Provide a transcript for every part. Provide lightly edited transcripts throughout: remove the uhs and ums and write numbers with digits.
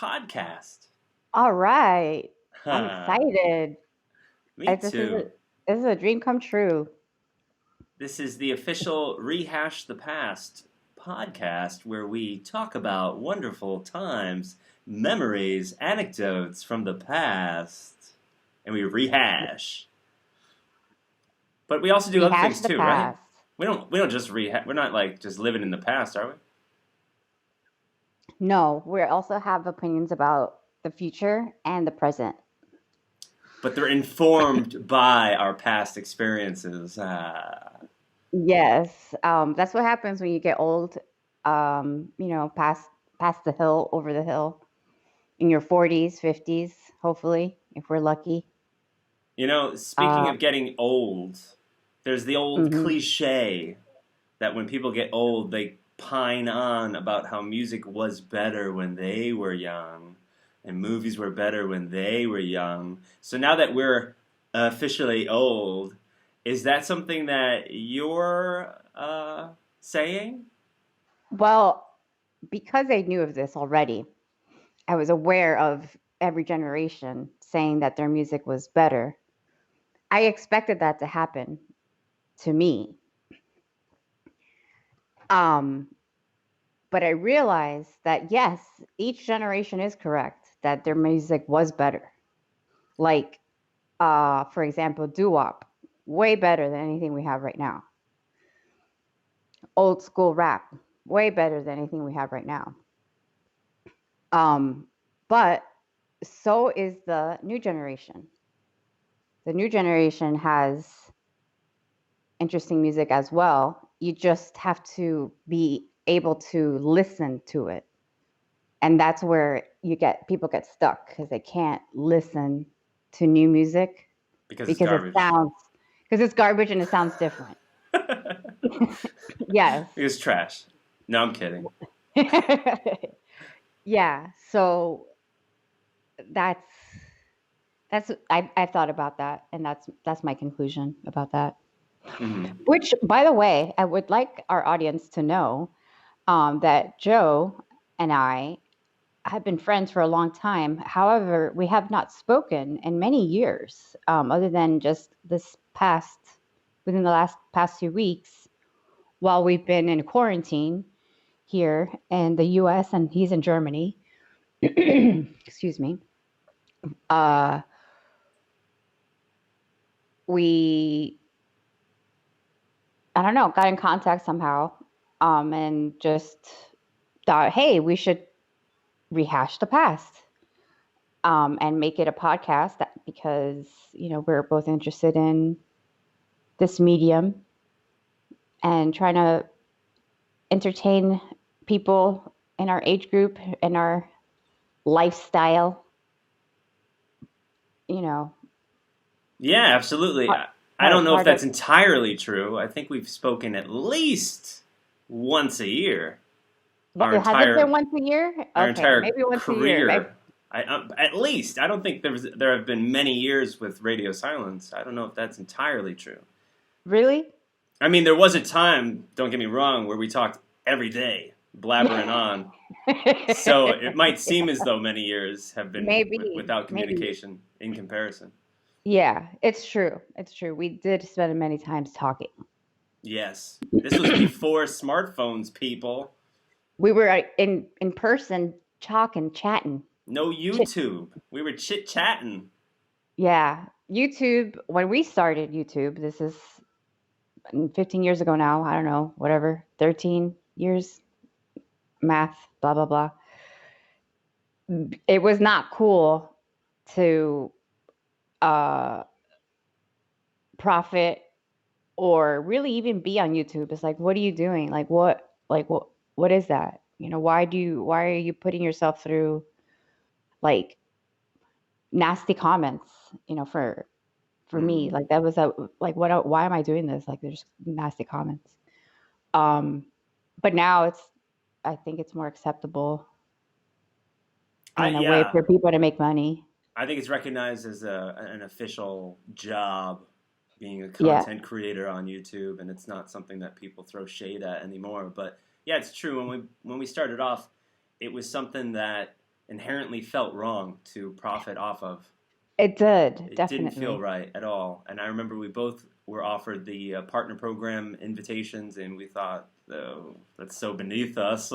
Podcast. All right. I'm Me excited. This is too. a dream come true. This is the official Rehash the Past podcast where we talk about wonderful times, memories, anecdotes from the past, and we rehash. But we also do other Rehash things the too, right? past. We don't just rehash. We're not like just living in the past, are we? No, we also have opinions about the future and the present. But they're informed by our past experiences. Yes. That's what happens when you get old. Past the hill, over the hill, in your 40s, 50s, hopefully, if we're lucky. Speaking Uh, of getting old, there's the old mhm. cliche that when people get old, they pine on about how music was better when they were young and movies were better when they were young. So now that we're officially old, is that something that you're saying? Well, because I knew of this already, I was aware of every generation saying that their music was better. I expected that to happen to me. Um, but I realized that yes, each generation is correct that their music was better. Like, for example, doo-wop, way better than anything we have right now. Old school rap, way better than anything we have right now. Um, but so is the new generation. The new generation has interesting music as well. You just have to be able to listen to it. And that's where people get stuck because they can't listen to new music Because it's because garbage. it's garbage and it sounds different. Yes. It's trash. No, I'm kidding. Yeah. So that's I've thought about that, and that's my conclusion about that. Mm-hmm. Which, by the way, I would like our audience to know that Joe and I have been friends for a long time. However, we have not spoken in many years, other than just within the last past 2 weeks, while we've been in quarantine here in the U.S. and he's in Germany. Excuse me. Uh, we, I don't know, got in contact somehow, and just thought, hey, we should rehash the past. And make it a podcast because we're both interested in this medium and trying to entertain people in our age group and our lifestyle. You know, Yeah, absolutely. part I don't know if part of that's entirely true. I think we've spoken at least once a year. what Our has it been entire once a year? our Okay, entire maybe once a year. Maybe, career. At least I don't think there have been many years with radio silence. I don't know if that's entirely true. really? I mean, there was a time, don't get me wrong, where we talked every day, blabbering on. So it might seem as though many years have been without Maybe. communication in comparison. Yeah, it's true. It's true. We did spend many times talking. Yes, this was before smartphones, people. We were in person, talking, chatting. No Chit. YouTube. We were chit chatting. Yeah, YouTube. When we started YouTube, this is 15 years ago now. I don't know, whatever, 13 years, math, blah blah blah. It was not cool to uh, profit or really even be on YouTube. It's like, what are you doing? What is that? Why are you putting yourself through like nasty comments? For me, Mm. like that was like why am I doing this? Like there's nasty comments. Um, but now I think it's more acceptable and a way Yeah, for people to make money. I think it's recognized as an official job being a Yeah. content creator on YouTube, and it's not something that people throw shade at anymore. But yeah, it's true. When we started off, it was something that inherently felt wrong to profit off of. It did, It didn't feel definitely. right at all. And I remember we both were offered the partner program invitations, and we thought, oh, that's so beneath us.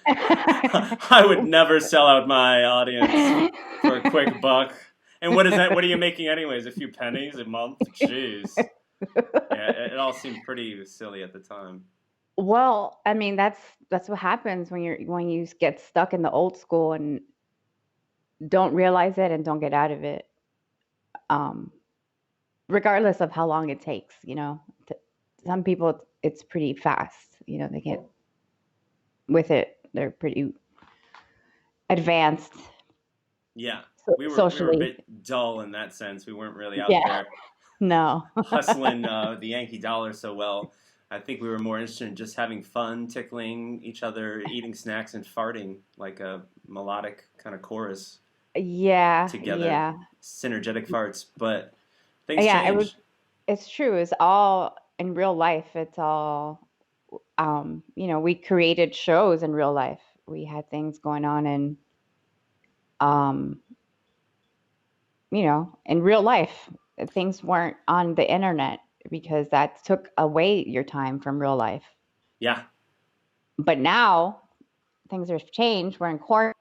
I would never sell out my audience for a quick buck. And what is that? What are you making anyways? A few pennies a month? Jeez. Yeah, it all seemed pretty silly at the time. Well, I mean, that's what happens when you get stuck in the old school and don't realize it and don't get out of it. Um, Regardless of how long it takes, T- some people it's pretty fast. They get with it. They're pretty advanced Yeah, we were a socially. bit dull in that sense. We weren't really out Yeah. there No. hustling the Yankee dollar so well. I think we were more interested in just having fun, tickling each other, eating snacks, and farting like a melodic kind of chorus Yeah, together, yeah. synergetic farts. But things Yeah, change. it's true. It's all in real life. It's all we created shows in real life. We had things going on um, in real life. Things weren't on the internet because that took away your time from real life. Yeah, But now things have changed. We're in quarantine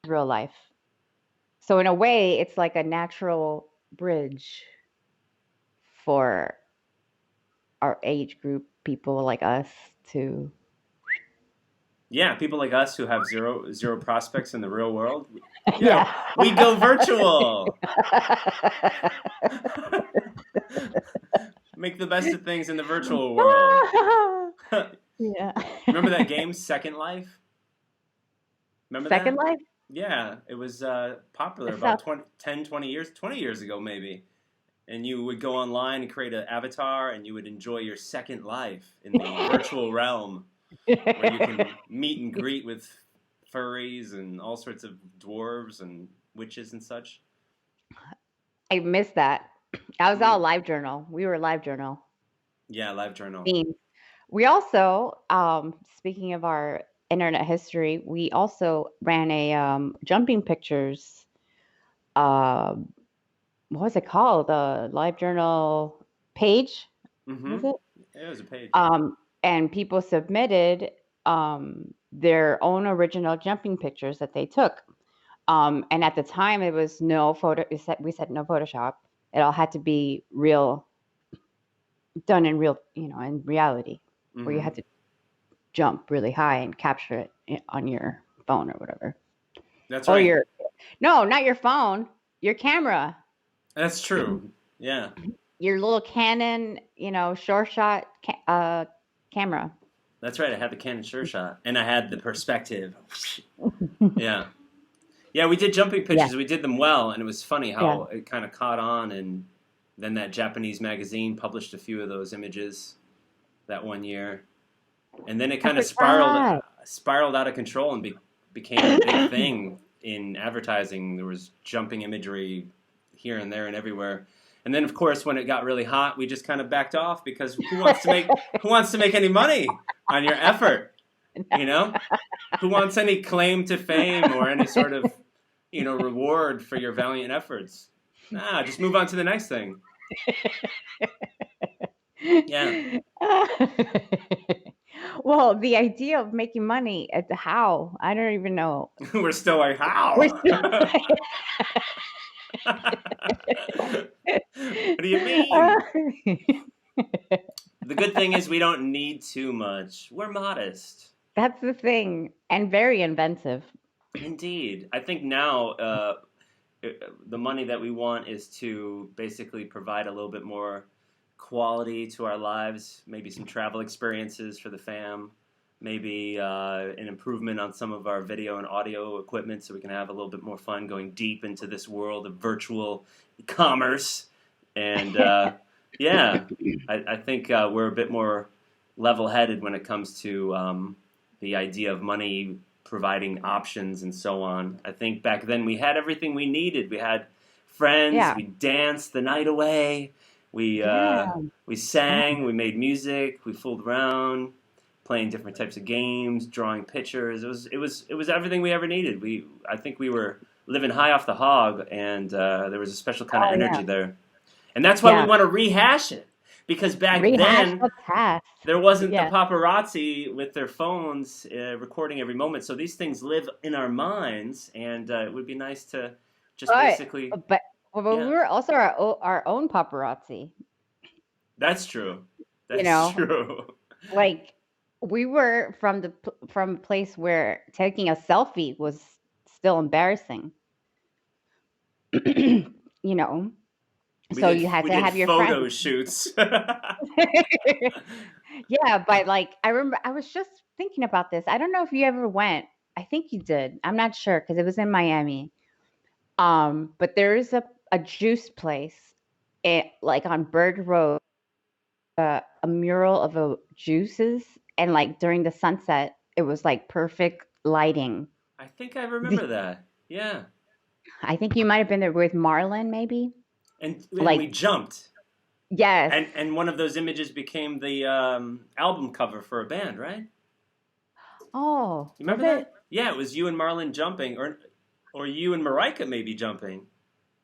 real life. So in a way, it's like a natural bridge for our age group, people like us to yeah. People like us who have zero prospects in the real world. Yeah, yeah. we go virtual. Make the best of things in the virtual world. Yeah. Remember that game, Second Life? Remember Second that? Life? Yeah, it was popular It's about not 20 years ago maybe. And you would go online and create an avatar, and you would enjoy your second life in the virtual realm where you can meet and greet with furries and all sorts of dwarves and witches and such. I missed that. I was all Mm. live journal. We were live journal Yeah, live journal. themes. We also, speaking of our internet history, we also ran a jumping pictures. Uh, what was it called? The live journal page, was Mm-hmm. it? It was a page. And people submitted their own original jumping pictures that they took. And at the time, it was no photo. We said no Photoshop. It all had to be real, done in real, in reality, where you Mm-hmm. had to jump really high and capture it on your phone or whatever. That's Or right. your no, not your phone, your camera, That's true. Yeah. your little Canon, short shot camera. That's right. I had the Canon Sure Shot, and I had the perspective. Yeah. Yeah, we did jumping Yeah, pictures. We did them well, and it was funny yeah. how it kind of caught on, and then that Japanese magazine published a few of those images that one year, and then it I kind of forgot. spiraled out of control and became a big thing in advertising. There was jumping imagery here and there and everywhere. And then, of course, when it got really hot, we just kind of backed off because who wants to make any money on your effort? You know, who wants any claim to fame or any sort of reward for your valiant efforts? Nah, just move on to the next thing. Yeah, Well, the idea of making money at the how, I don't even know. we're still like We're how? still What do you mean? The good thing is we don't need too much. We're modest. That's the thing, and very inventive. Indeed. I think now the money that we want is to basically provide a little bit more quality to our lives, maybe some travel experiences for the fam, maybe an improvement on some of our video and audio equipment so we can have a little bit more fun going deep into this world of virtual commerce. And yeah, I think we're a bit more level headed when it comes to the idea of money providing options and so on. I think back then we had everything we needed. We had friends, Yeah, we danced the night away, we yeah. uh, we sang, we made music, we fooled around. playing different types of games, drawing pictures. It was everything we ever needed. I think we were living high off the hog, and there was a special kind of Oh yeah. energy there. And that's why we Yeah. want to rehash it, because back Rehash then the past. there wasn't the Yeah. paparazzi with their phones recording every moment. So these things live in our minds, and it would be nice to just But basically, but but we yeah, were also our own paparazzi. that's true. You That's know, true. like we were from a place where taking a selfie was still embarrassing. You know, We so did you had we to did have your friends. photo shoots. Yeah, but like I remember I was just thinking about this. I don't know if you ever went. I think you did. I'm not sure because it was in Miami. But there is a juice place, like on Bird Road, a mural of a juices, and like during the sunset, it was like perfect lighting. I think I remember that. Yeah. I think you might have been there with Marlon, maybe. And we Like, jumped. yes. And one of those images became the album cover for a band, right? Oh, You was remember it? that? Yeah, it was you and Marlon jumping, or you and Marika maybe jumping,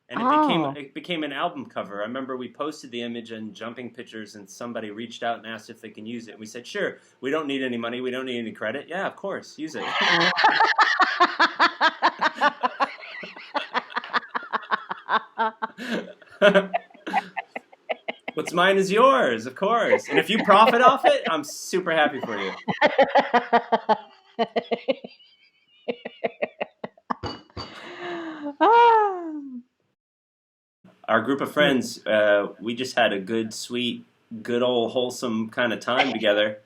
and Oh, it became an album cover. I remember we posted the image and jumping pictures, and somebody reached out and asked if they can use it. And we said, sure. We don't need any money. We don't need any credit. Yeah, of course, use it. What's mine is yours, of course. And if you profit off it, I'm super happy for you. Ah, Our group of friends, we just had a good, sweet, good old wholesome kind of time together,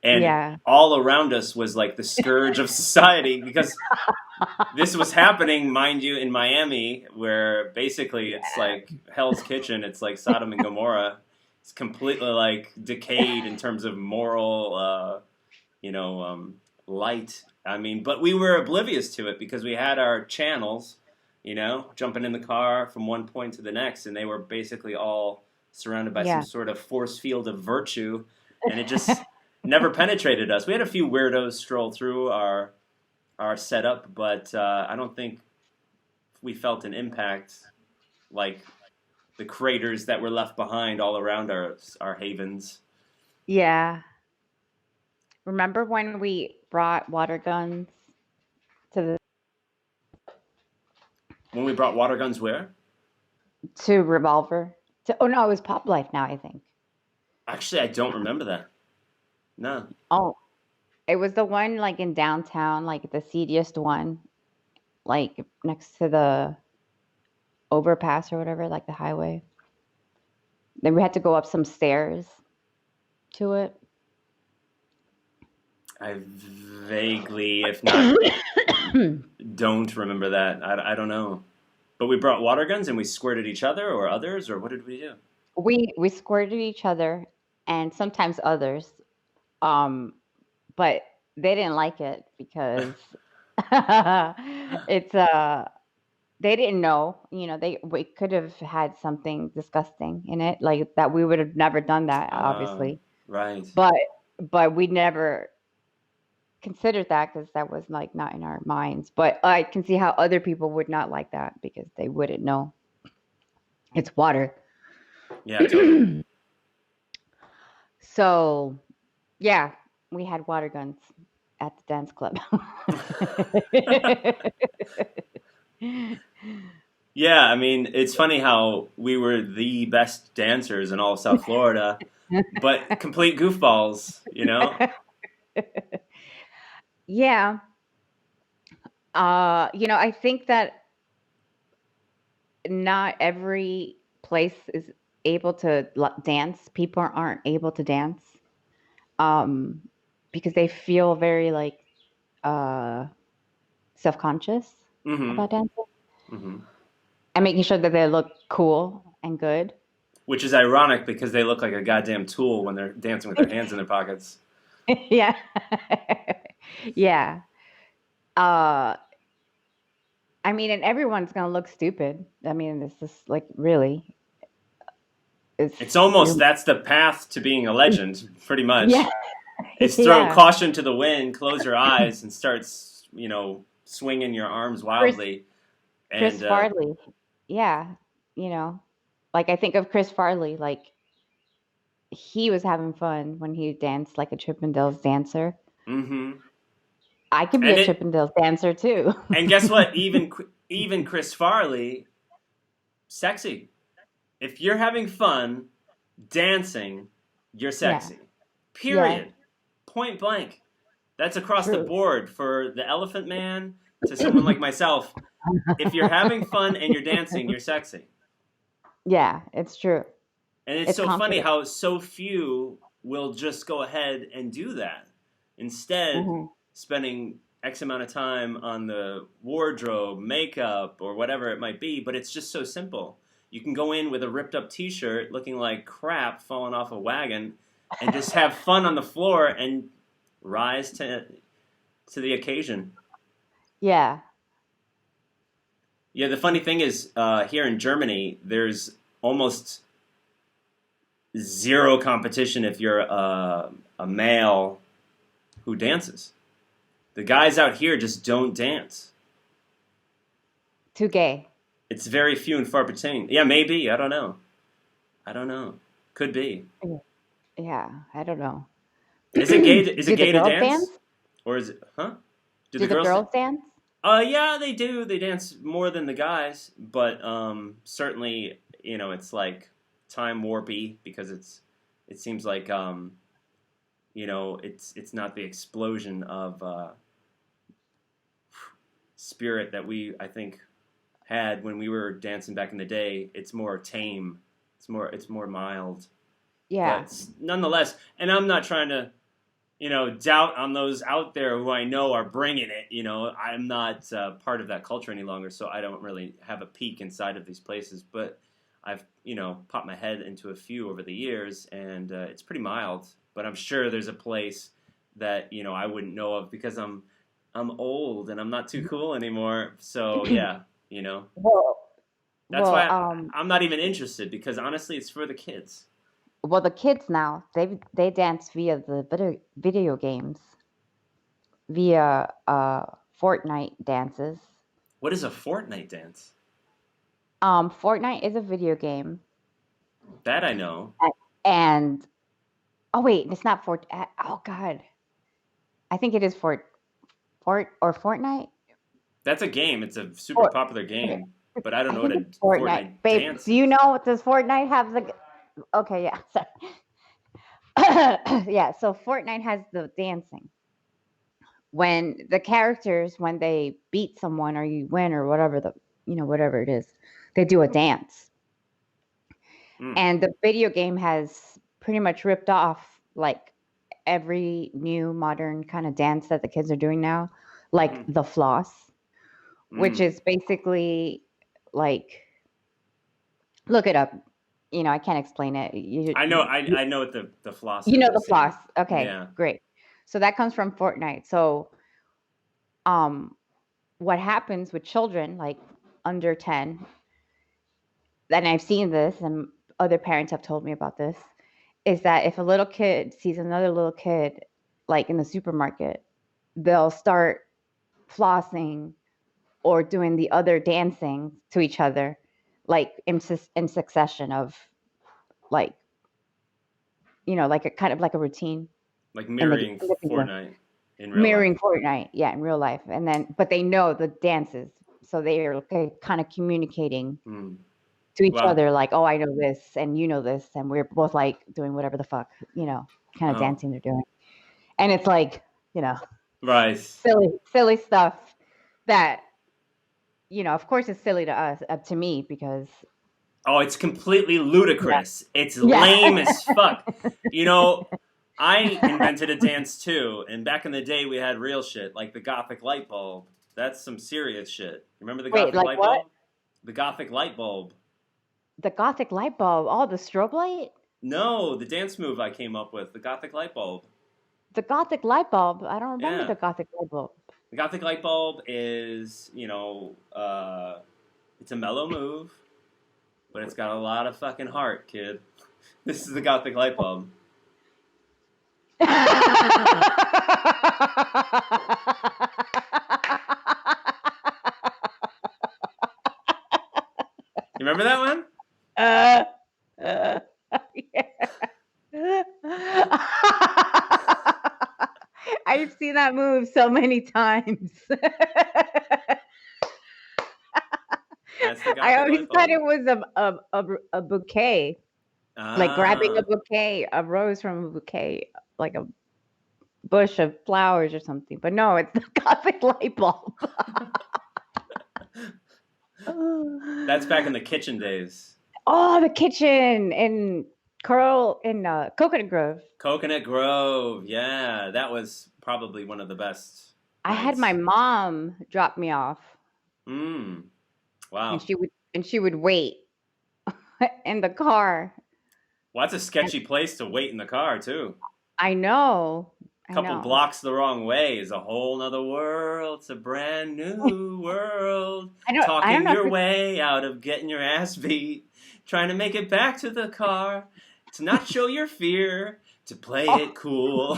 and yeah. all around us was like the scourge of society, because this was happening, mind you, in Miami, where basically it's like Hell's Kitchen. It's like Sodom and Gomorrah. It's completely like decayed in terms of moral, light. I mean, but we were oblivious to it because we had our channels, jumping in the car from one point to the next, and they were basically all surrounded by some Yeah. sort of force field of virtue, and it just never penetrated us. We had a few weirdos stroll through our setup, but I don't think we felt an impact like the craters that were left behind all around our havens. Yeah. Remember when we brought water guns to When we brought water guns, where? to Revolver? Oh no, it was Pop Life now, I think. Actually, I don't remember that. No. Oh, it was the one like in downtown, like the seediest one, like next to the overpass or whatever, like the highway. Then we had to go up some stairs to it. I vaguely, if not, don't remember that. I don't know. But we brought water guns and we squirted each other or others, or what did we do? We squirted each other and sometimes others. Um, but they didn't like it because it's they didn't know, they we could have had something disgusting in it, like that we would have never done that, Uh, obviously. right. But we never considered that because that was like not in our minds. But I can see how other people would not like that because they wouldn't know it's water. Yeah, totally. So yeah, we had water guns at the dance club. Yeah, I mean, it's funny how we were the best dancers in all of South Florida, but complete goofballs. Yeah. I think that not every place is able to dance. People aren't able to dance um, because they feel very like uh, self-conscious Mm-hmm. about dancing Mm-hmm. and making sure that they look cool and good. Which is ironic because they look like a goddamn tool when they're dancing with their hands in their pockets. Yeah. Yeah. Uh, I mean, and everyone's gonna look stupid. I mean, it's just like really, it's It's almost you're, that's the path to being a legend, pretty yeah, much. It's throw Yeah. caution to the wind, close your eyes, and starts, swinging your arms Chris wildly. Chris And Farley. Yeah. You know, like I think of Chris Farley, like he was having fun when he danced like a Chippendales dancer. mm-hmm. I could be a And it Chippendales dancer too. and guess what? Even Chris Farley, sexy. If you're having fun dancing, you're Yeah. sexy. Yeah. Period. Point blank. That's across the True. board for the Elephant Man to someone like myself. If you're having fun and you're dancing, you're sexy. Yeah, it's true. And it's It's so funny confident. how so few will just go ahead and do that. Instead, Hmm. spending X amount of time on the wardrobe, makeup, or whatever it might be, but it's just so simple. You can go in with a ripped up t shirt looking like crap falling off a wagon and just have fun on the floor and rise to the occasion. Yeah. Yeah, the funny thing is, here in Germany, there's almost zero competition if you're a male who dances. The guys out here just don't dance. Too gay. It's very few and far between. Yeah, maybe. I don't know. I don't know. Could be. Yeah, I don't know. Is it gay? Is it Do the gay to girls dance? dance, or is it? Huh? Do Do the the girls? girls dance? Yeah, they do. They dance more than the guys, but certainly, it's like time warpy because it seems like it's not the explosion of spirit that I think had when we were dancing back in the day. It's more tame. It's more mild. Yeah. But nonetheless, and I'm not trying to, doubt on those out there who I know are bringing it. I'm not part of that culture any longer, so I don't really have a peek inside of these places. But I've, popped my head into a few over the years, and it's pretty mild. But I'm sure there's a place that I wouldn't know of because I'm old and I'm not too cool anymore. So yeah, Well, that's well, why I'm not even interested because honestly, it's for the kids. well, the kids now they dance via the video games, via Fortnite dances. What is a Fortnite dance? Fortnite is a video game, That I know. and oh wait, it's not Fort. Oh God, I think it is Fortnite. That's a game. It's a super Fort. popular Okay. game, but I don't I know what think a it's Fortnite, Fortnite babe. dance Do you is. know? Does Fortnite have the? Okay, yeah. Sorry. Yeah. So Fortnite has the dancing. When the characters, when they beat someone or you win or whatever whatever it is, they do a dance. Mm, And the video game has pretty much ripped off like every new modern kind of dance that the kids are doing now, like mm, the floss, which mm. is basically like look it up. I can't explain it. I know. I know what the floss You is. know I've the seen it. floss. Okay, Yeah. great. So that comes from Fortnite. So um what happens with children like under 10, and I've seen this and other parents have told me about this, is that if a little kid sees another little kid like in the supermarket, they'll start flossing or doing the other dancing to each other like in succession of like like a kind of like a routine Like in mirroring in the video. Fortnite in real life. Mirroring Fortnite, yeah, in real life. And then, but they know the dances, so they are kind of communicating Mm. to each Wow. other, like, "Oh, I know this, and you know this," and we're both like doing whatever the fuck, kind of Oh. dancing they're doing. And it's like, Right. silly stuff that, of course, is silly to us, to me, because Oh, it's completely yeah, ludicrous. It's lame yeah. as fuck. I invented a dance too, and back in the day we had real shit, like the Gothic light bulb. That's some serious shit. Remember the Wait, Gothic like light what? bulb? The Gothic light bulb. The Gothic light bulb? Oh, the strobe light? No, the dance move I came up with, the Gothic light bulb. The Gothic light bulb? I don't remember Yeah. the Gothic light bulb. The Gothic light bulb is, it's a mellow move, but it's got a lot of fucking heart, kid. This is the Gothic light bulb. You remember that one? uh, uh, yeah. I've seen that move so many times. That's the I Gothic always light thought bulb. it was a bouquet, like grabbing a Ah, bouquet, a rose from a bouquet, like a bush of flowers or something. But no, it's the Gothic light bulb. that's back in the kitchen days. Oh, the kitchen in Coconut Grove. Coconut Grove. Yeah, that was probably one of the best I had my nights. mom drop me off, Mm. and Wow. she would wait in the car. Well, that's a And sketchy place to wait in the car too. I know, I Couple know. blocks the wrong way is a whole nother world. It's a brand new world. I don't Talking know if your it's way out of getting your ass beat. Trying to make it back to the car. To not show your fear. To play oh, it cool.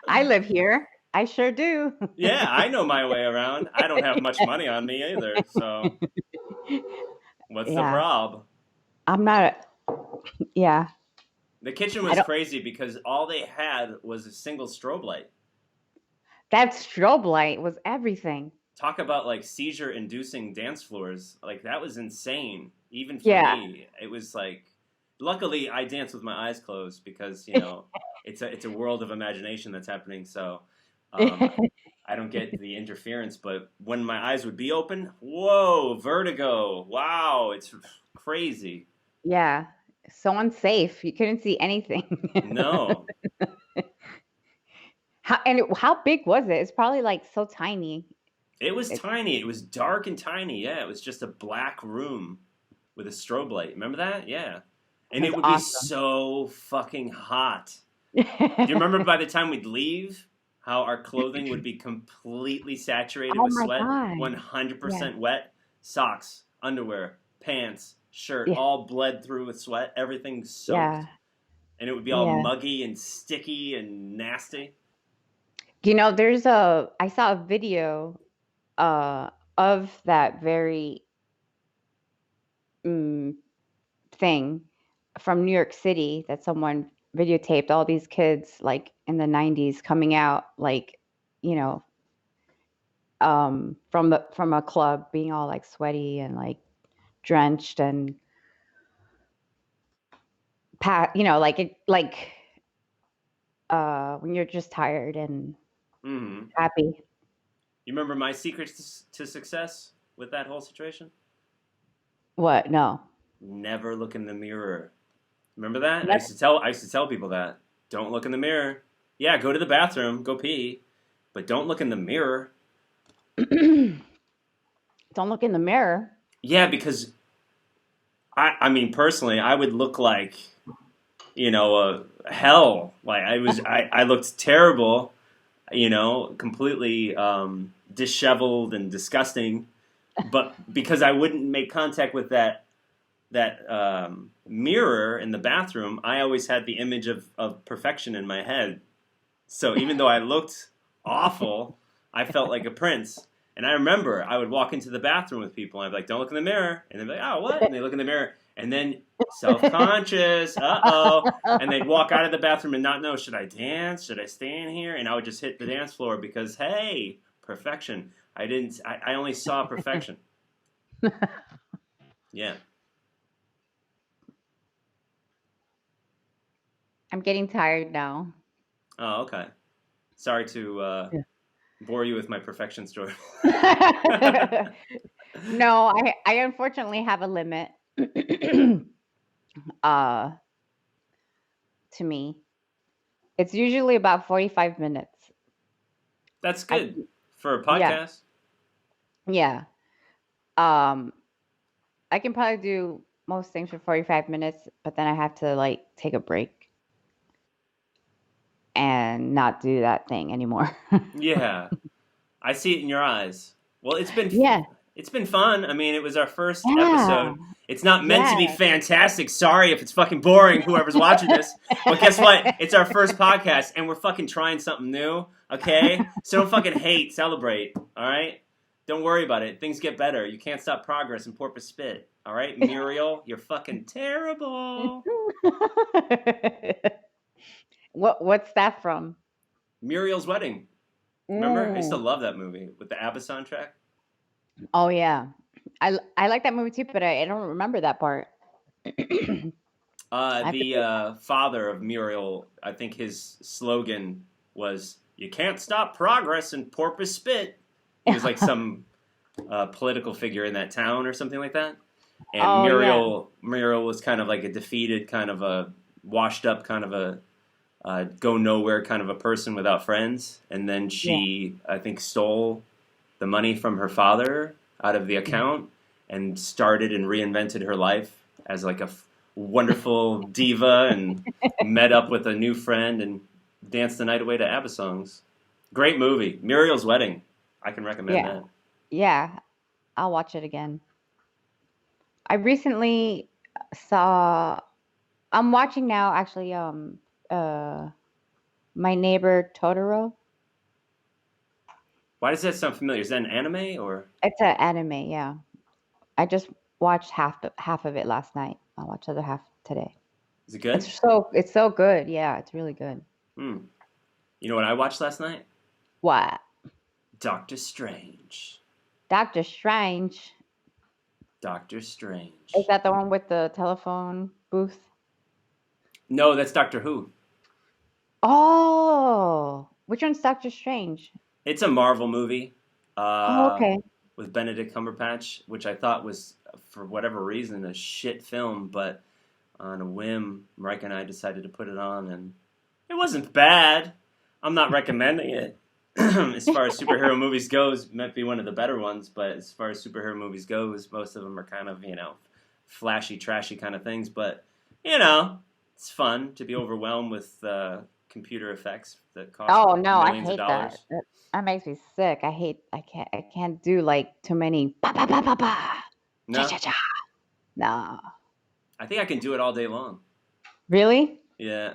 I live here. I sure do. Yeah, I know my way around. I don't have much money on me either. So what's the Yeah, prob? I'm not. Yeah, The kitchen I was don't. crazy because all they had was a single strobe light. That strobe light was everything. Talk about like seizure inducing dance floors. Like that was insane. Even for Yeah. me, it was like luckily I dance with my eyes closed because, it's a world of imagination that's happening. So um, I don't get the interference, but when my eyes would be open, whoa, vertigo. Wow, it's crazy. Yeah, so unsafe. You couldn't see anything. No. How big was it? It's probably like so tiny. It was It, tiny. It was dark and tiny. Yeah, it was just a black room with a strobe light. Remember that? Yeah. it And was it would be awesome. so fucking hot. Do you remember by the time we'd leave, how our clothing would be completely saturated Oh with my sweat? god. Yeah. 100% wet? Socks, underwear, pants, shirt, Yeah. all bled through with sweat. Everything soaked. Yeah. And it would be all Yeah. muggy and sticky and nasty. I saw a video uh of that very mm, thing from New York City that someone videotaped all these kids like in the 90s coming out like, you know, from a club being all like sweaty and like drenched and like when you're just tired and Hmm. happy. You remember my secret to success with that whole situation? What? No. Never look in the mirror. Remember that? I That's used to tell people that. Don't look in the mirror. Yeah, go to the bathroom, go pee, but don't look in the mirror. Don't look in the mirror. Yeah, because I mean personally, I would look like, hell. Like I looked terrible, completely disheveled and disgusting, but because I wouldn't make contact with that mirror in the bathroom, I always had the image of perfection in my head. So even though I looked awful, I felt like a prince. And I remember I would walk into the bathroom with people and I'd be like, don't look in the mirror. And they'd be like, oh, what? And they look in the mirror. And then self conscious, and they'd walk out of the bathroom and not know, should I dance? Should I stay in here? And I would just hit the dance floor because, hey, perfection. I only saw perfection. Yeah. I'm getting tired now. Oh, okay. Sorry to bore you with my perfection story. No, I unfortunately have a limit uh to me. It's usually about 45 minutes. That's I good for a Yeah, podcast. yeah. Um I can probably do most things for 45 minutes, but then I have to like take a break and not do that thing anymore. Yeah, I see it in your eyes. Well, Yeah. It's been fun. I mean, it was our first Yeah. episode. It's not meant to be Yeah. fantastic. Sorry if it's fucking boring, whoever's watching this. But guess what? It's our first podcast, and we're fucking trying something new, okay? So don't fucking hate. Celebrate, all right? Don't worry about it. Things get better. You can't stop progress in Porpoise Spit, all right? Muriel, you're fucking terrible. What's that from? Muriel's Wedding. Remember? I used to Mm. love that movie with the ABBA soundtrack. Oh yeah, I like that movie too, but I don't remember that part. I have to The see. father of Muriel, I think his slogan was, "You can't stop progress in Porpoise Spit." He was like some political figure in that town or something like that. And Oh yeah, Muriel was kind of like a defeated, kind of a washed up, kind of a go nowhere kind of a person without friends. And then yeah. she, I think, stole the money from her father out of the Mhm. account and started and reinvented her life as like a wonderful diva and met up with a new friend and danced the night away to ABBA songs. Great movie. Muriel's Wedding. I can recommend Yeah, that. yeah. I'll watch it again. I recently saw. I'm watching now actually. Uh, My Neighbor Totoro. Why does that sound familiar? Is that an anime or It's an anime. Yeah, I just watched half of it last night. I'll watch the other half today. is it good? It's so good. Yeah, it's really good. Hmm. You know what I watched last night? What? Doctor Strange. Doctor Strange. Doctor Is Strange. that the one with the telephone booth? No, that's Doctor Who. Oh, which one's Doctor Strange? It's a Marvel movie Oh, uh, okay. with Benedict Cumberbatch, which I thought was, for whatever reason, a shit film, but on a whim, Mike and I decided to put it on, and it wasn't bad. I'm not recommending it. As far as superhero movies goes, it might be one of the better ones, but as far as superhero movies goes, most of them are kind of, flashy, trashy kind of things, but, it's fun to be overwhelmed with computer effects that cost Oh no, I millions of hate that. dollars. That makes me sick. I can't do like too many ba ba ba ba ba. Cha No, cha cha. No. I think I can do it all day long. Really? Yeah.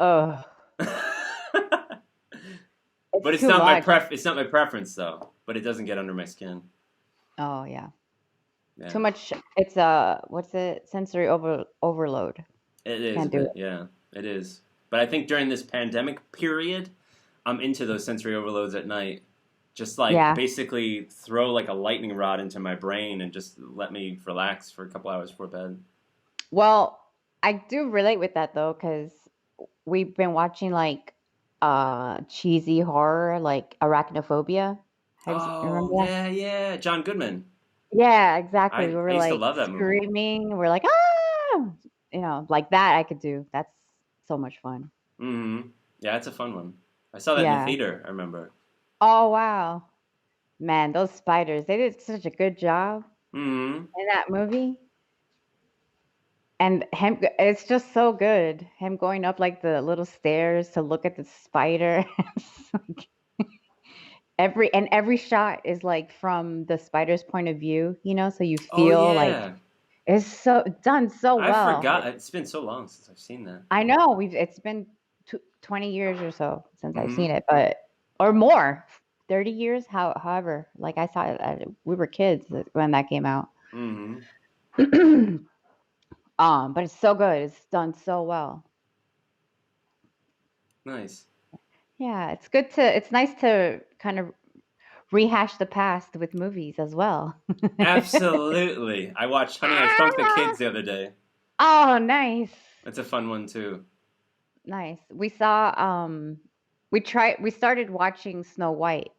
Oh, But it's it's too not my much. pref it's not my preference though. But it doesn't get under my skin. Oh yeah. Yeah. Too much. It's what's it? Sensory overload. It is a Can't do bit, it. yeah. It is. But I think during this pandemic period, I'm into those sensory overloads at night. Just like Yeah. basically throw like a lightning rod into my brain and just let me relax for a couple hours before bed. Well, I do relate with that though, because we've been watching like cheesy horror like Arachnophobia. Oh, Remember that? yeah, yeah. John Goodman. Yeah, exactly. We I were used to like love that movie. screaming. We're like, ah, like that I could do. That's so much fun. Mm-hmm. Yeah, it's a fun one. I saw that in the Yeah. theater, I remember. Oh wow. Man, those spiders, they did such a good job Mm-hmm. in that movie. And him, it's just so good. Him going up like the little stairs to look at the spider. Every shot is like from the spider's point of view, so you Oh feel like yeah. it's so done so I well. forgot. It's been so long since I've seen that. I know it's been 20 years or so since I've Mm-hmm. seen it, but or more, 30 years, however. Like I saw it, we were kids when that came out. Mm-hmm. But it's so good. It's done so well. Nice. Yeah, it's nice to kind of rehash the past with movies as well. Absolutely. I watched Honey, I Shrunk the Kids the other day. Oh, nice. That's a fun one too. Nice. We saw we started watching Snow White.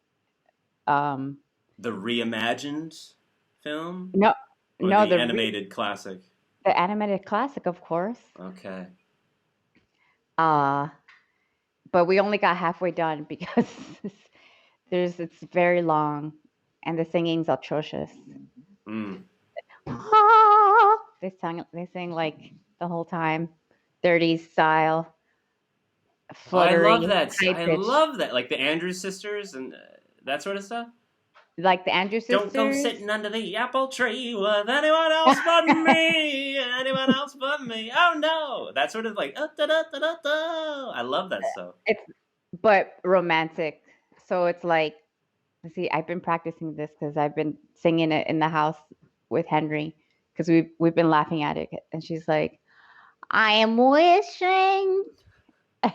Um The reimagined film no or no the animated classic? the animated classic, of course. Okay. Uh but we only got halfway done because it's very long and the singing's atrocious. Mm. They sing like the whole time, 30s style, Oh, I love fluttering, that. high I pitch. love that. Like the Andrews sisters and that sort of stuff. Like the Andrews Don't go sisters. sitting under the apple tree with anyone else but me. Anyone else but me. Oh no. That's sort of like, da, da, da, da, da. I love that stuff. It's but romantic. So it's like, see, I've been practicing this because I've been singing it in the house with Henry because we've been laughing at it, and she's like, "I am wishing,"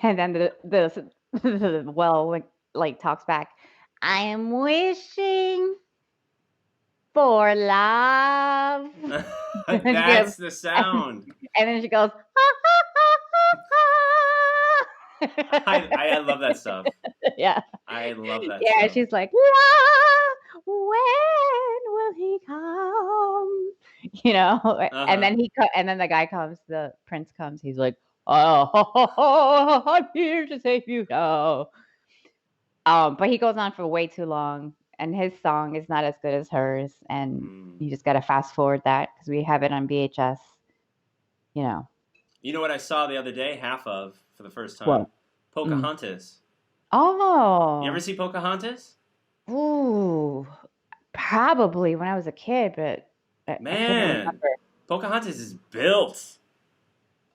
and then the well like talks back, "I am wishing for love." And then she goes, That's the sound. and then she goes, "Ha, ha, ha, ha, I ha." love that stuff. Yeah. I love that Yeah, stuff. she's like, "Love, when will he come?" You know, and Uh-huh. then and then the guy comes, the prince comes. He's like, "Oh, I'm here to save you now." But he goes on for way too long, and his song is not as good as hers, and Mm. you just gotta fast forward that because we have it on VHS. You know You know what I saw the other day, half of, for the first what? time? Pocahontas. You ever Oh, see Pocahontas? ooh, probably when I was a kid, but I couldn't Man, remember. Pocahontas is built.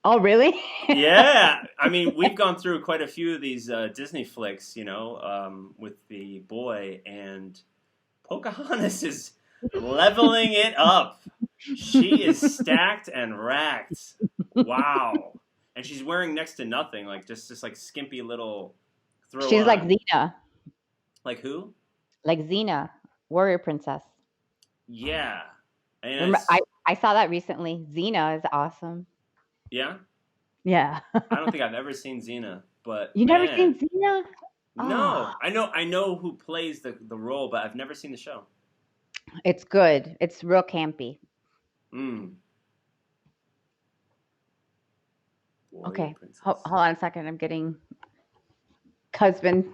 Oh, really? Yeah, I mean, we've gone through quite a few of these Disney flicks, with the boy, and Pocahontas is leveling it up. She is stacked and racked. Wow. And she's wearing next to nothing, like just like skimpy little throw She's like on. Xena, Like who? like Xena, warrior princess. Yeah. And Remember, I saw that recently. Xena is awesome. yeah, Yeah. I don't think I've ever seen Xena, but You never man, seen Xena? Oh, no. I know who plays the role, but I've never seen the show. it's good. It's real campy. Mm. Warrior Okay. Princess. Hold on a second. I'm getting husband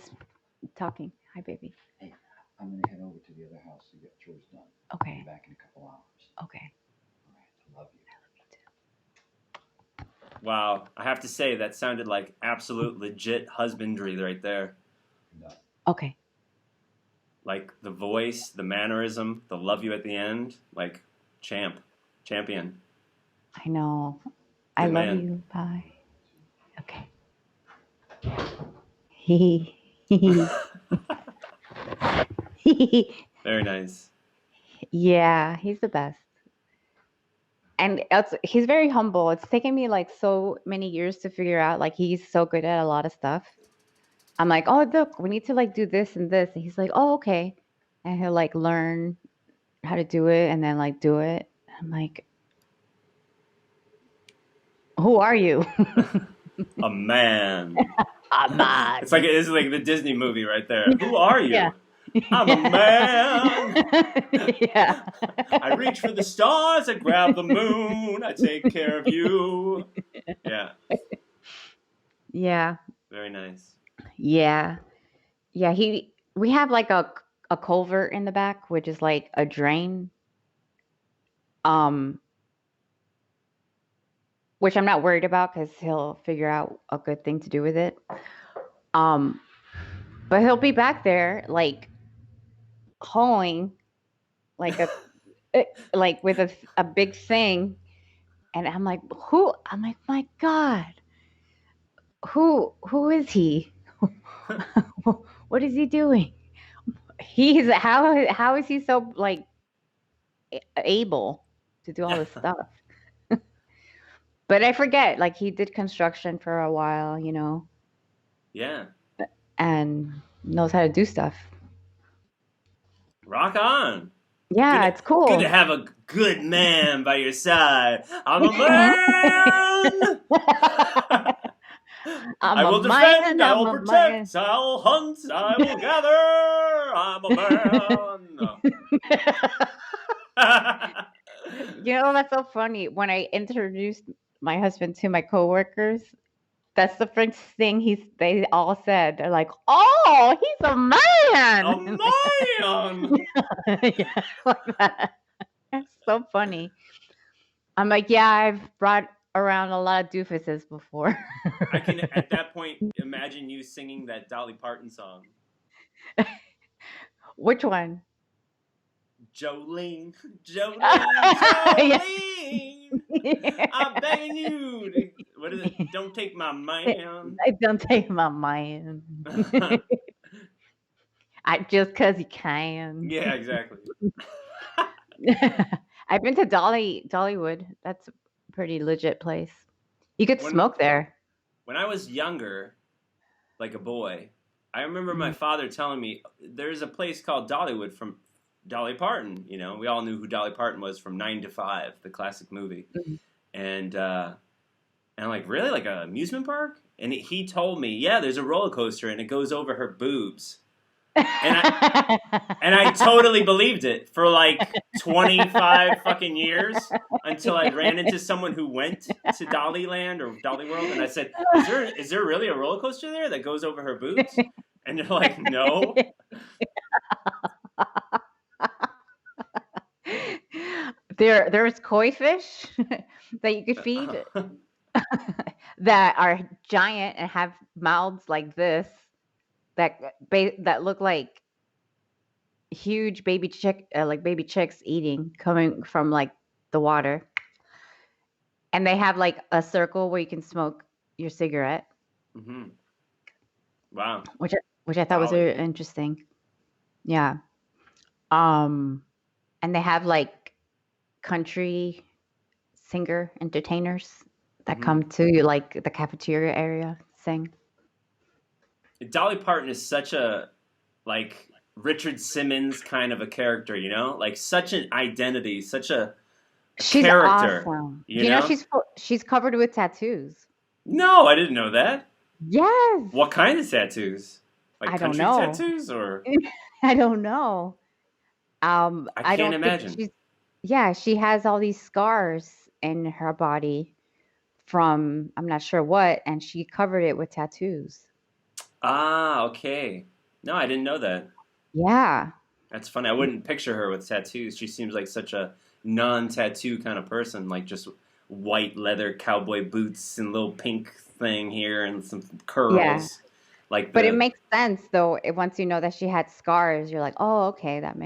talking. Hi, baby. Hey, I'm gonna head over to the other house to get chores done. I'll be Okay. back in a couple hours. Okay. All right, I love you. Wow, I have to say that sounded like absolute legit husbandry right there. No. Okay. Like the voice, the mannerism, the love you at the end, like champion. I know. I Good love man. you. Bye. Okay. Very nice. Yeah, he's the best. And he's very humble. It's taken me like so many years to figure out like he's so good at a lot of stuff. I'm like, "Oh, look, we need to like do this and this." And he's like, "Oh, okay." And he'll like learn how to do it and then like do it. I'm like, "Who are you?" A man. I'm not. It's like the Disney movie right there. Who are Yeah. you? I'm a man. Yeah. I reach for the stars, I grab the moon, I take care of you. Yeah, Yeah. very nice. Yeah. Yeah, we have like a culvert in the back, which is like a drain. Um, which I'm not worried about because he'll figure out a good thing to do with it. Um, but he'll be back there like hauling like like with a big thing, and I'm like, who? I'm like, my God, who is he? What is he doing? He's how is he so like able to do all this stuff? But I forget, like he did construction for a while, Yeah, and knows how to do stuff. rock on. Yeah, it's Good to cool. have a good man by your side. I'm a man. I I'm a will defend, man, I I'm will a man. protect, I will hunt, I will gather. I'm a man. That's so funny. When I introduced my husband to my coworkers, that's the first thing they all said. They're like, "Oh, he's a A man." man. Yeah, like that. That's so funny. I'm like, yeah, I've brought around a lot of doofuses before. I can, at that point, imagine you singing that Dolly Parton song. Which one? Jolene, Yeah. I'm begging you. What is it? Don't take my man. I don't take my man. Just cause you can. Yeah, exactly. I've been to Dollywood. That's a pretty legit place. You could When smoke there. when I was younger, like a boy, I remember my father telling me there's a place called Dollywood from Dolly Parton. You know, we all knew who Dolly Parton was from 9 to 5, the classic movie. Mhm. And I'm like, really? Like an amusement park? And he told me, yeah, there's a roller coaster and it goes over her boobs. And I totally believed it for like 25 fucking years until I ran into someone who went to Dollyland or Dolly World, and I said, is there really a roller coaster there that goes over her boobs? And they're like, no. There's koi fish that you could feed that are giant and have mouths like this that look like huge baby chicks eating coming from like the water, and they have like a circle where you can smoke your cigarette, Mm-hmm. Wow. which I thought was Dolly. very interesting. Yeah. And they have like country singer entertainers that Mhm. come to like the cafeteria area sing. Dolly Parton is such a like Richard Simmons kind of a character, you know, like such an identity, such a She's character. awesome. You You know, know? she's covered with tattoos. No, I didn't know that. Yes. What kind of tattoos? Like I don't country know. tattoos or I don't know. I I can't don't imagine. think she has all these scars in her body from I'm not sure what, and she covered it with tattoos. Ah, okay. No, I didn't know that. Yeah. That's funny. I wouldn't picture her with tattoos. She seems like such a non-tattoo kind of person, like just white leather cowboy boots and little pink thing here and some curls. Yeah. Like But it makes sense though. Once you know that she had scars, you're like, oh, okay, that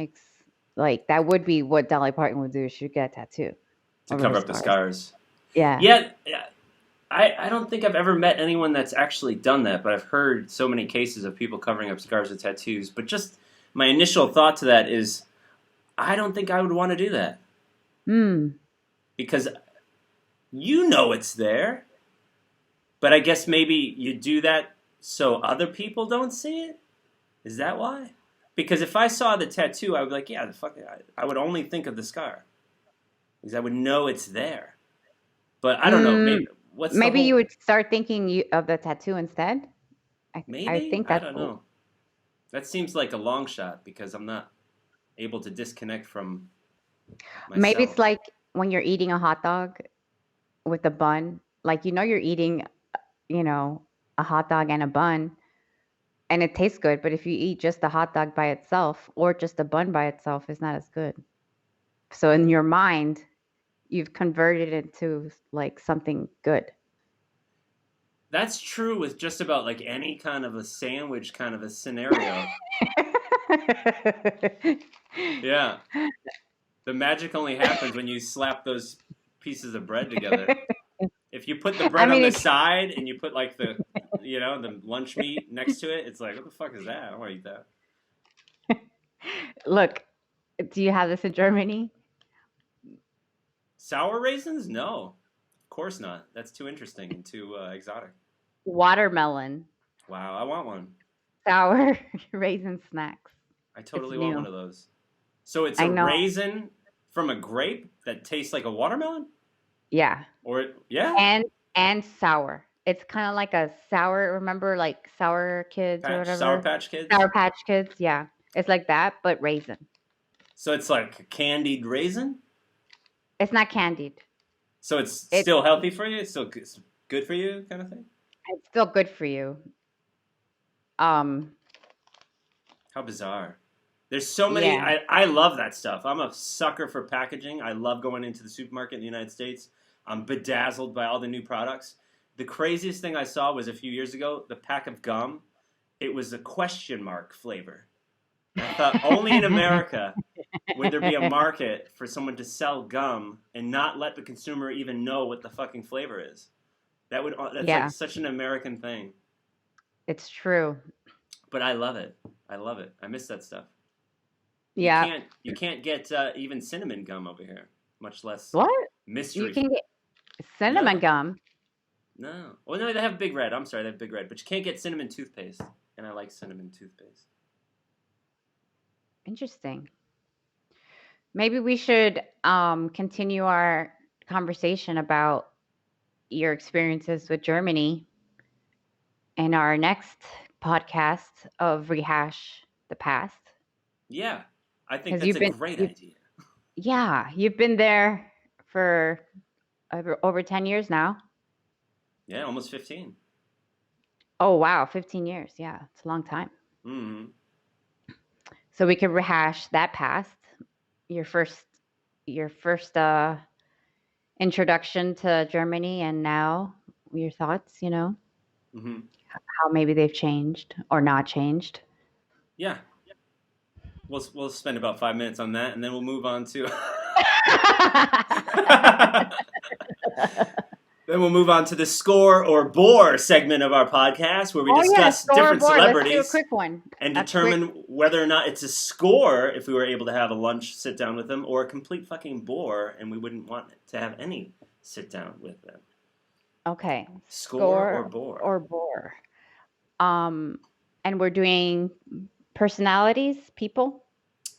would be what Dolly Parton would do. She'd get a tattoo to over cover her up the scars. scars. Yeah. Yeah, I don't think I've ever met anyone that's actually done that, but I've heard so many cases of people covering up scars with tattoos. But just my initial thought to that is, I don't think I would want to do that. Because you know it's there. But I guess maybe you do that so other people don't see it? Is that why? Because if I saw the tattoo, I would be like, yeah, I would only think of the scar. Because I would know it's there. But I don't know, maybe you would start thinking of the tattoo instead. I maybe? think I that's don't know. That seems like a long shot because I'm not able to disconnect from myself. Maybe it's like when you're eating a hot dog with a bun. Like you're eating, a hot dog and a bun, and it tastes good. But if you eat just the hot dog by itself or just the bun by itself, it's not as good. So in your mind, you've converted it into like something good. That's true with just about like any kind of a sandwich kind of a scenario. Yeah. The magic only happens when you slap those pieces of bread together. If you put the bread on the side and you put like the lunch meat next to it, it's like, what the fuck is that? I don't want to eat that. Look, do you have this in Germany? Sour raisins? No. Of course not. That's too interesting and too exotic. Watermelon. Wow, I want one. Sour raisin snacks. I totally want one of those. So it's a raisin from a grape that tastes like a watermelon? Yeah. Yeah. And sour. It's kind of like a sour, remember like Sour Kids or whatever? Sour Patch Kids? Sour Patch Kids, yeah. It's like that, but raisin. So it's like a candied raisin? It's not candied. So it's still healthy for you? It's still good for you kind of thing? It's still good for you. How bizarre. There's so many. Yeah. I love that stuff. I'm a sucker for packaging. I love going into the supermarket in the United States. I'm bedazzled by all the new products. The craziest thing I saw was a few years ago, the pack of gum. It was a question mark flavor. I thought only in America would there be a market for someone to sell gum and not let the consumer even know what the fucking flavor is? That's Yeah, like such an American thing. it's true. But I love it. I love it. I miss that stuff. Yeah. You can't get even cinnamon gum over here, much less What? You mystery. can get cinnamon No. gum. No. Well, no, they have Big Red. I'm sorry, they have Big Red. But you can't get cinnamon toothpaste. And I like cinnamon toothpaste. Interesting. Maybe we should continue our conversation about your experiences with Germany in our next podcast of Rehash the Past. Yeah. I think 'Cause that's a great idea. Yeah, you've been there for over 10 years now. Yeah, almost 15. Oh, wow, 15 years. Yeah, it's a long time. Mm-hmm. So we could rehash that past, your first introduction to Germany, and now your thoughts, Mm-hmm. how maybe they've changed or not changed. Yeah. We'll spend about 5 minutes on that, and then we'll move on to then we'll move on to the score or bore segment of our podcast, where we discuss different celebrities. Let's do a quick one. And determine whether or not it's a score if we were able to have a lunch sit down with them, or a complete fucking bore and we wouldn't want to have any sit down with them. Okay. Score or bore? Or bore. And we're doing personalities, people?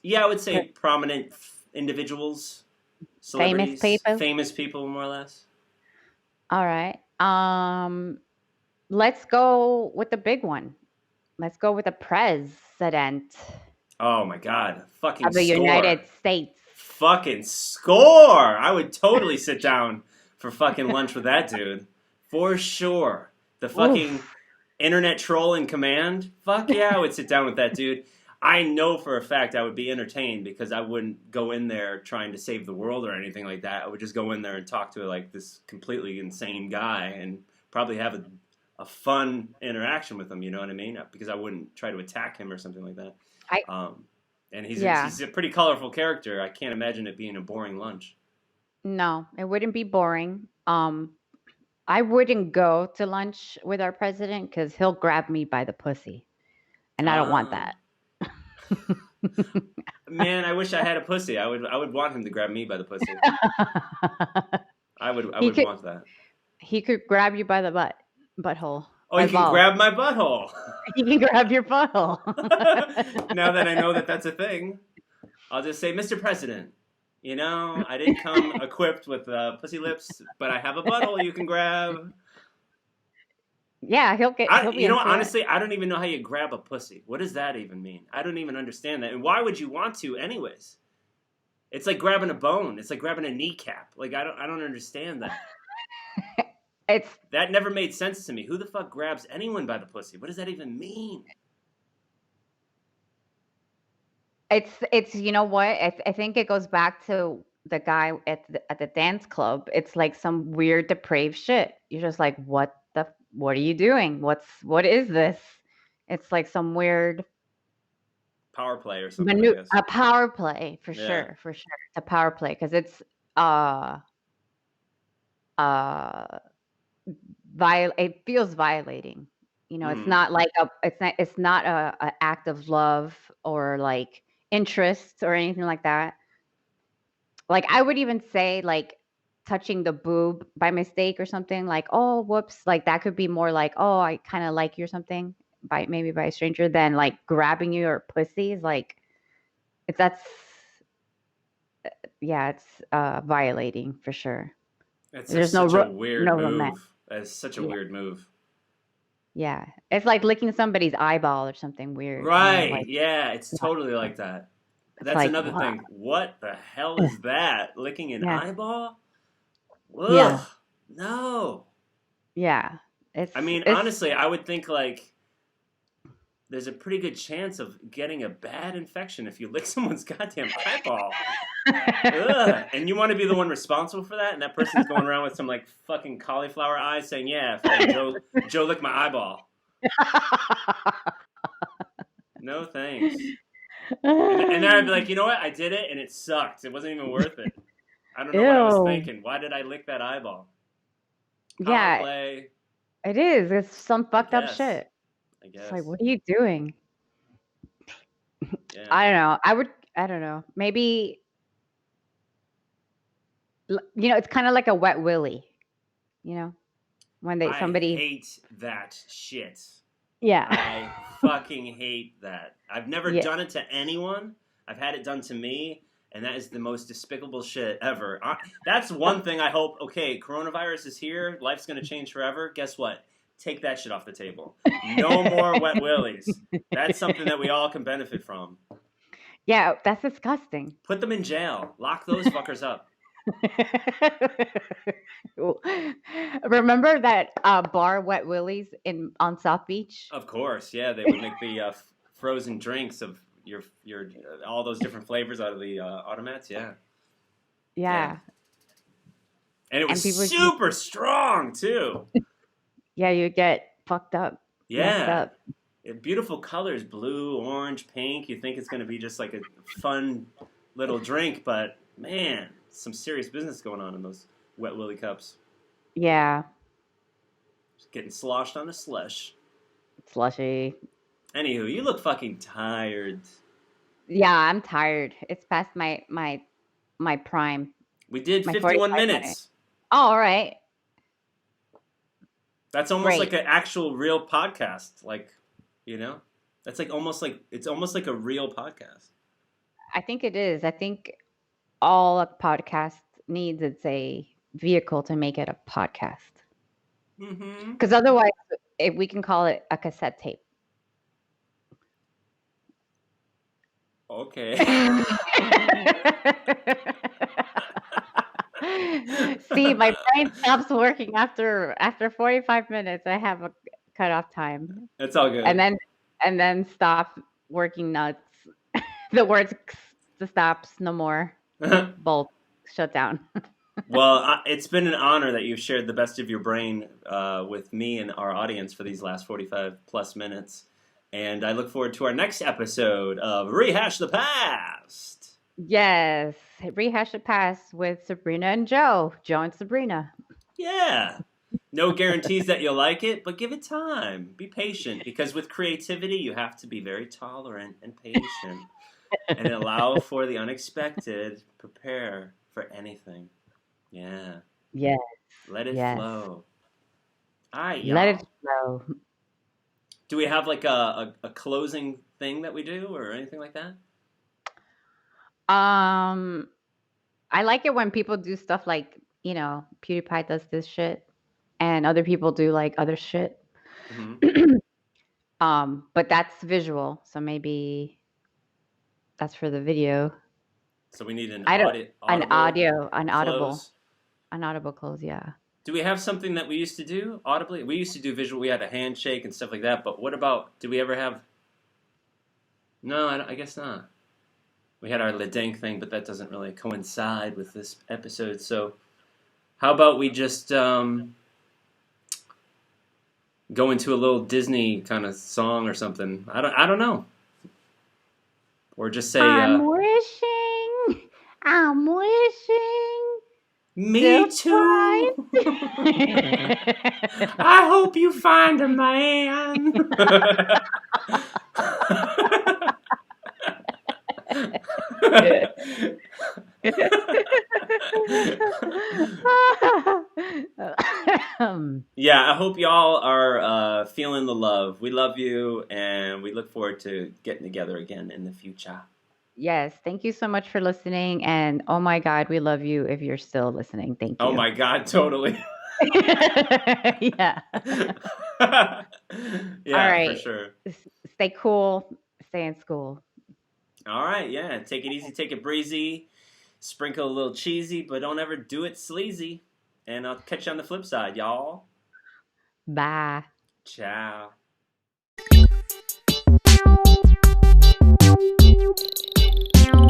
Yeah, I would say prominent individuals, celebrities, famous people, more or less. All right. Let's go with the big one. Let's go with the president. Oh my God! Fucking of the score. United States. Fucking score! I would totally sit down for fucking lunch with that dude, for sure. The fucking internet troll in command. Fuck yeah, I would sit down with that dude. I know for a fact I would be entertained, because I wouldn't go in there trying to save the world or anything like that. I would just go in there and talk to like this completely insane guy and probably have a fun interaction with him. You know what I mean? Because I wouldn't try to attack him or something like that. And he's a pretty colorful character. I can't imagine it being a boring lunch. No, it wouldn't be boring. I wouldn't go to lunch with our president because he'll grab me by the pussy, and I don't want that. Man, I wish I had a pussy. I would want him to grab me by the pussy. I would want that. He could grab you by the butthole. Oh, he can grab my butthole. He can grab your butthole. Now that I know that that's a thing, I'll just say, Mr. President, I didn't come equipped with pussy lips, but I have a butthole you can grab. Yeah, he'll be honestly, I don't even know how you grab a pussy. What does that even mean? I don't even understand that. And why would you want to anyways? It's like grabbing a bone. It's like grabbing a kneecap. Like, I don't understand that. That never made sense to me. Who the fuck grabs anyone by the pussy? What does that even mean? It's you know what? I think it goes back to the guy at the dance club. It's like some weird depraved shit. You're just like, what are you doing? What is this? It's like some weird power play or something. A power play for sure. It's a power play because it's it feels violating. It's not like it's not a act of love or like interest or anything like that. Like, I would even say like touching the boob by mistake or something, like, oh, whoops, like that could be more like, oh, I kind of like you or something, maybe by a stranger, than like grabbing you or pussy is like, it's violating for sure. There's such a weird move. It's such a weird move. Yeah, it's like licking somebody's eyeball or something weird. Right? It's totally like that. That's like, another thing. What the hell is that? Licking an eyeball? Ugh, yeah. No. Yeah. Honestly, I would think like there's a pretty good chance of getting a bad infection if you lick someone's goddamn eyeball. Ugh. And you want to be the one responsible for that? And that person's going around with some like fucking cauliflower eyes saying, yeah, Joe licked my eyeball. No thanks. And then I'd be like, you know what? I did it and it sucked. It wasn't even worth it. I don't know what I was Ew. thinking. Why did I lick that eyeball? Power Yeah, play. it is. It's some fucked up guess. shit. I It's guess. like, what are you doing? Yeah. I don't know. I don't know. Maybe, it's kind of like a wet willy, when I somebody, hate that shit. yeah. I fucking hate that. I've never Yeah. done it to anyone. I've had it done to me, and that is the most despicable shit ever. That's one thing I hope. Okay, coronavirus is here. Life's gonna change forever. Guess what? Take that shit off the table. No more wet willies. That's something that we all can benefit from. Yeah, that's disgusting. Put them in jail. Lock those fuckers up. Remember that bar Wet Willie's on South Beach? Of course, yeah. They would make the frozen drinks of your all those different flavors out of the automats. Yeah. Yeah. And it was people- super strong too. Yeah, you get fucked up. Messed Yeah. up. Beautiful colors, blue, orange, pink. You think it's going to be just like a fun little drink, but man, some serious business going on in those Wet Willy cups. Yeah. Just getting sloshed on a slush. Slushy. Anywho, you look fucking tired. Yeah, I'm tired. It's past my prime. We did My 51 45 minutes. Oh, all right. That's almost Great. like an actual real podcast. Like, that's like it's almost like a real podcast. I think it is. I think all a podcast needs is a vehicle to make it a podcast. Mm-hmm. Because otherwise, if we can call it a cassette tape. Okay. See, my brain stops working after 45 minutes. I have a cutoff time, That's all good. and then stop working nuts. The words stops, no more. Bolt shut down. Well, it's been an honor that you've shared the best of your brain with me and our audience for these last 45 plus minutes. And I look forward to our next episode of Rehash the Past. Yes, Rehash the Past with Sabrina and Joe. Joe and Sabrina. Yeah. No guarantees that you'll like it, but give it time. Be patient, because with creativity, you have to be very tolerant and patient and allow for the unexpected. Prepare for anything. Yeah. Yes. Let it Yes. flow. All right, y'all. Let it flow. Do we have like a closing thing that we do or anything like that? I like it when people do stuff like, PewDiePie does this shit and other people do like other shit. Mm-hmm. But that's visual, so maybe that's for the video. So we need an audible close, yeah. Do we have something that we used to do audibly? We used to do visual. We had a handshake and stuff like that. But what about? Did we ever have? No, I guess not. We had our Ledank thing, but that doesn't really coincide with this episode. So, how about we just go into a little Disney kind of song or something? I don't know. Or just say. I'm wishing. Me too. I hope you find a man. Yeah, I hope y'all are feeling the love. We love you, and we look forward to getting together again in the future. Yes, thank you so much for listening. And oh my God, we love you if you're still listening. Thank you. Oh my God, totally. Yeah. Yeah, all right. for sure. Stay cool. Stay in school. All right, yeah. Take it easy, take it breezy. Sprinkle a little cheesy, but don't ever do it sleazy. And I'll catch you on the flip side, y'all. Bye. Ciao. Meow.